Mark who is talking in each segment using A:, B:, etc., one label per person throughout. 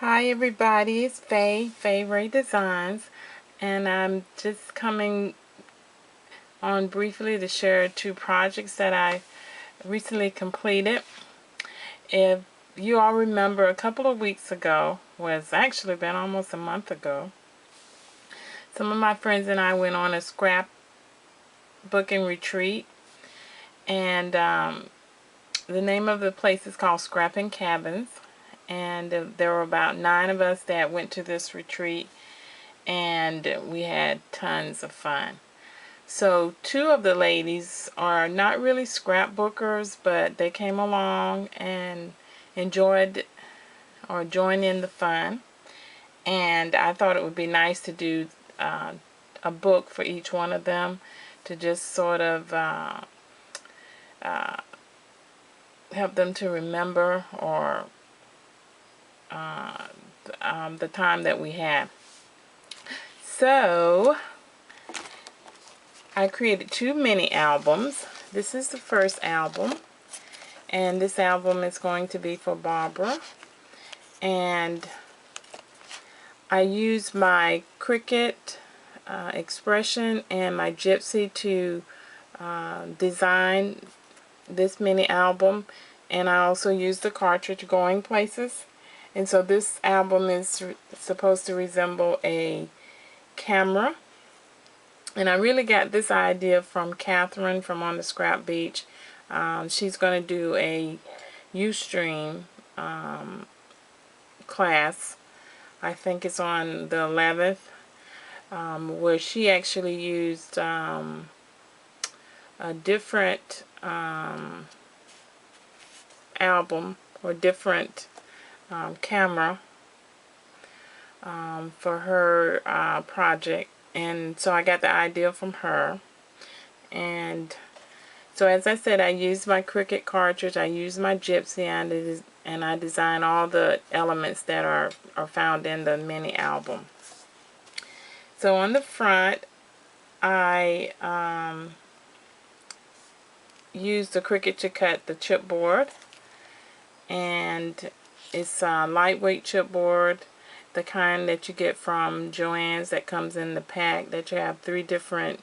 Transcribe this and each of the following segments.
A: Hi everybody, it's Faye Ray Designs, and I'm just coming on briefly to share two projects that I recently completed. If you all remember, a couple of weeks ago, was actually been almost a month ago, some of my friends and I went on a scrapbooking retreat, and the name of the place is called Scrappin Cabins, and there were about 9 of us that went to this retreat, and we had tons of fun. So 2 of the ladies are not really scrapbookers, but they came along and enjoyed or joined in the fun. And I thought it would be nice to do a book for each one of them to just sort of help them to remember or the time that we had. So I created 2 mini albums. This is the first album, and this album is going to be for Barbara. And I used my Cricut Expression and my Gypsy to design this mini album, and I also used the cartridge Going Places. And so this album is supposed to resemble a camera. And I really got this idea from Catherine from On the Scrap Beach. She's going to do a Ustream class. I think it's on the 11th, where she actually used a different album or different camera for her project. And so I got the idea from her. And so as I said, I used my Cricut cartridge, I used my Gypsy, and I designed all the elements that are found in the mini album. So on the front, I used the Cricut to cut the chipboard. And it's a lightweight chipboard, the kind that you get from Joann's that comes in the pack, that you have 3 different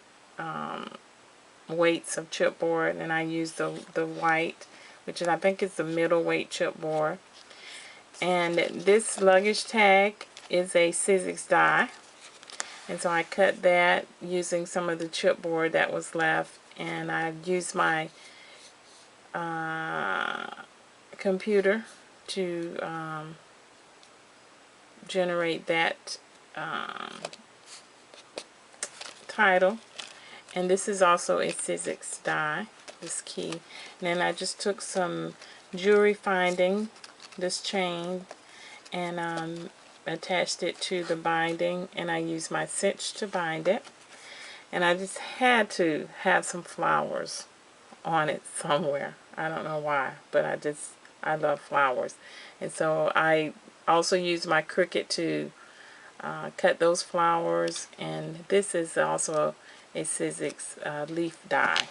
A: weights of chipboard, and I used the white, which is, I think, is the middleweight chipboard. And this luggage tag is a Sizzix die, and so I cut that using some of the chipboard that was left, and I used my computer to generate that title. And this is also a Sizzix die, this key. And then I just took some jewelry finding, this chain, and attached it to the binding, and I used my cinch to bind it. And I just had to have some flowers on it somewhere. I don't know why, but I love flowers. And so I also used my Cricut to cut those flowers, and this is also a Sizzix leaf die.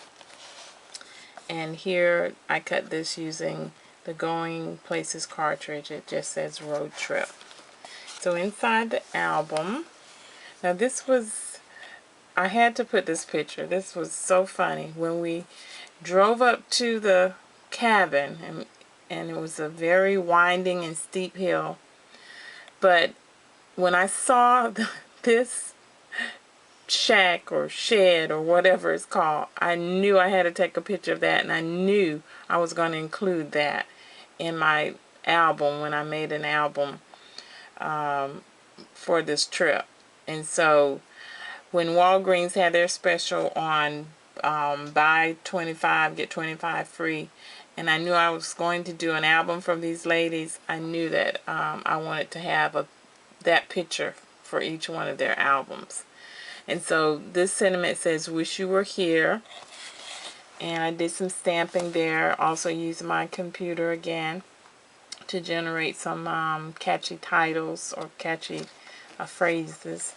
A: And here I cut this using the Going Places cartridge. It just says Road Trip. So inside the album, now this was, I had to put this picture. This was so funny. When we drove up to the cabin, and it was a very winding and steep hill, but when I saw this shack or shed or whatever it's called, I knew I had to take a picture of that, and I knew I was going to include that in my album when I made an album for this trip. And so when Walgreens had their special on buy 25 get 25 free, and I knew I was going to do an album from these ladies, I knew that I wanted to have that picture for each one of their albums. And so this sentiment says, "Wish you were here." And I did some stamping there. Also used my computer again to generate some catchy titles or catchy phrases.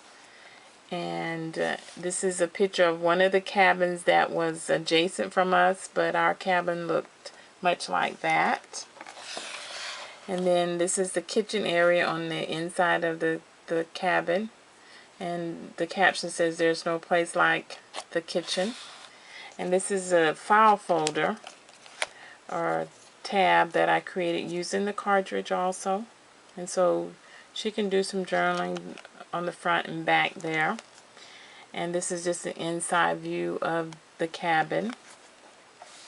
A: And this is a picture of one of the cabins that was adjacent from us, but our cabin looked much like that. And then this is the kitchen area on the inside of the cabin. And the caption says there's no place like the kitchen. And this is a file folder or tab that I created using the cartridge also. And so she can do some journaling on the front and back there. And this is just an inside view of the cabin.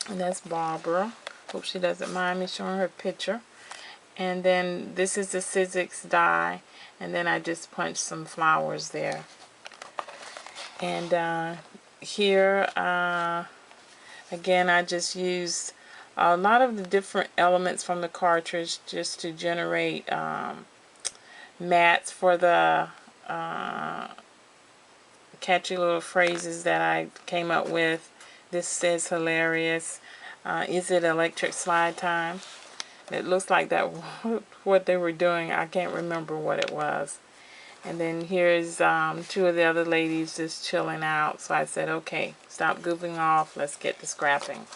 A: And that's Barbara. Hope she doesn't mind me showing her picture. And then this is the Sizzix die. And then I just punched some flowers there. And here, again, I just used a lot of the different elements from the cartridge just to generate mats for the catchy little phrases that I came up with. This says hilarious. Is it electric slide time? It looks like that what they were doing. I can't remember what it was. And then here's two of the other ladies just chilling out. So I said, okay, stop goofing off. Let's get to scrapping.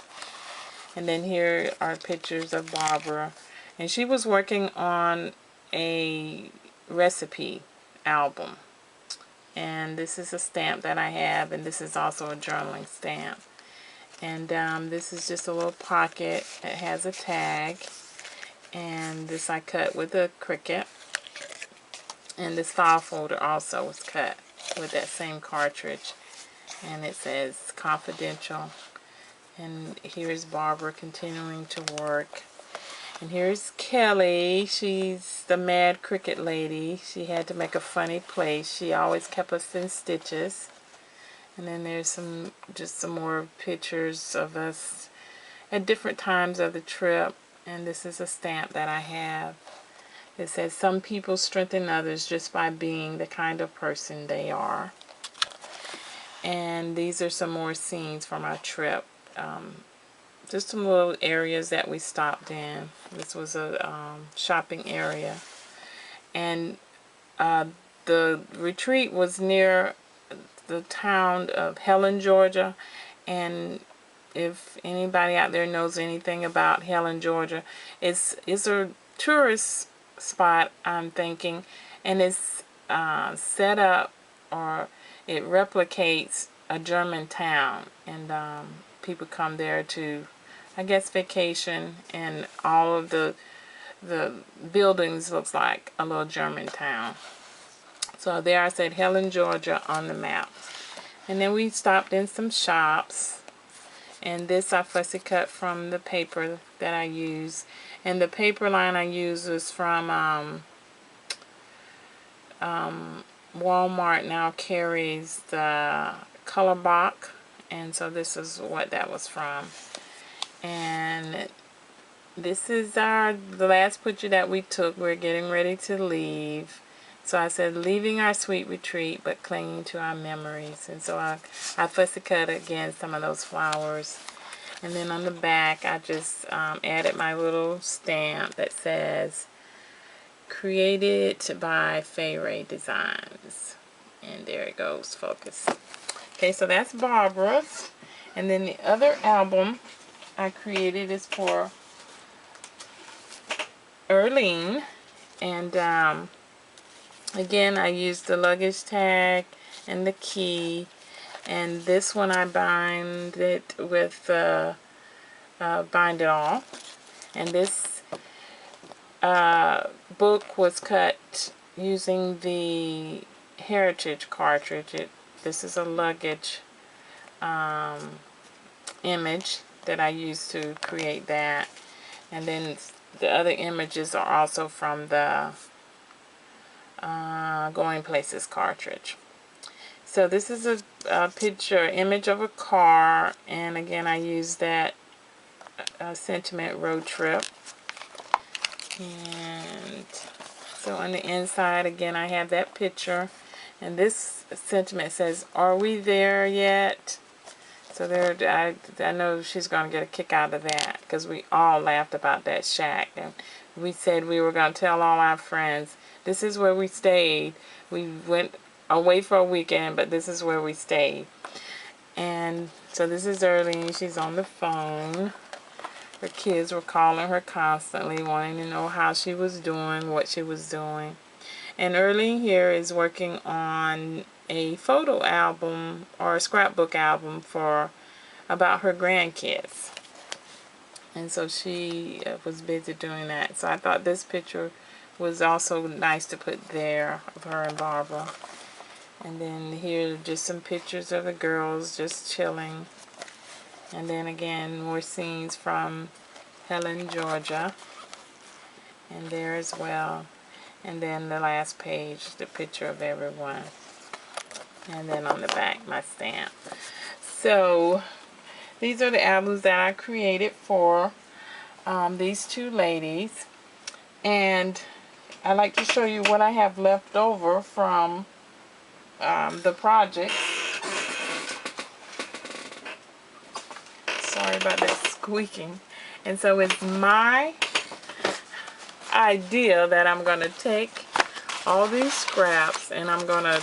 A: And then here are pictures of Barbara. And she was working on a recipe album. And this is a stamp that I have. And this is also a journaling stamp. And this is just a little pocket. It has a tag. And this I cut with a Cricut. And this file folder also was cut with that same cartridge. And it says confidential. And here's Barbara continuing to work. And here's Kelly. She's the mad Cricut lady. She had to make a funny place. She always kept us in stitches. And then there's just some more pictures of us at different times of the trip. And this is a stamp that I have. It says, some people strengthen others just by being the kind of person they are. And these are some more scenes from our trip. Just some little areas that we stopped in. This was a shopping area. And the retreat was near the town of Helen, Georgia. And if anybody out there knows anything about Helen, Georgia, it's a tourist spot, I'm thinking, and it's set up, or it replicates a German town, and people come there to, I guess, vacation, and all of the buildings looks like a little German town. So there I said Helen, Georgia on the map. And then we stopped in some shops, and this I fussy cut from the paper that I use. And the paper line I use is from Walmart now carries the color box, and so this is what that was from. And this is the last picture that we took. We're getting ready to leave. So I said, leaving our sweet retreat, but clinging to our memories. And so I fussy cut again some of those flowers. And then on the back, I just added my little stamp that says, created by Fay Ray Designs. And there it goes, focus. Okay, so that's Barbara's. And then the other album I created is for Erlene. And again, I used the luggage tag and the key. And this one I bind it with Bind It All. And this book was cut using the Heritage cartridge. This is a luggage image that I used to create that. And then the other images are also from the Going Places cartridge. So this is a picture, image of a car, and again I used that sentiment road trip. And so on the inside again I have that picture, and this sentiment says, are we there yet? So there, I know she's going to get a kick out of that, because we all laughed about that shack, and we said we were going to tell all our friends, this is where we stayed. We went away for a weekend, but this is where we stayed. And so this is Erlene. She's on the phone. Her kids were calling her constantly, wanting to know how she was doing, what she was doing. And Early here is working on a photo album or a scrapbook album for about her grandkids. And so she was busy doing that. So I thought this picture was also nice to put there of her and Barbara. And then here are just some pictures of the girls just chilling. And then again, more scenes from Helen, Georgia. And there as well. And then the last page, the picture of everyone. And then on the back, my stamp. So these are the albums that I created for these two ladies. And I like to show you what I have left over from the project. Sorry about that squeaking. And so it's my idea that I'm going to take all these scraps and I'm going to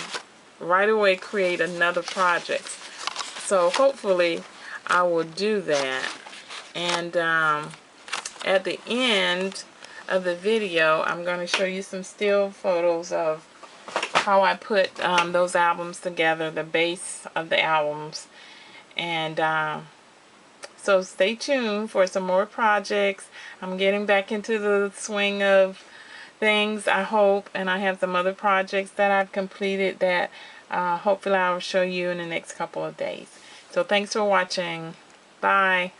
A: right away create another project. So hopefully I will do that. And at the end of the video, I'm going to show you some still photos of how I put those albums together, the base of the albums. And so stay tuned for some more projects. I'm getting back into the swing of things, I hope. And I have some other projects that I've completed that hopefully I will show you in the next couple of days. So thanks for watching. Bye.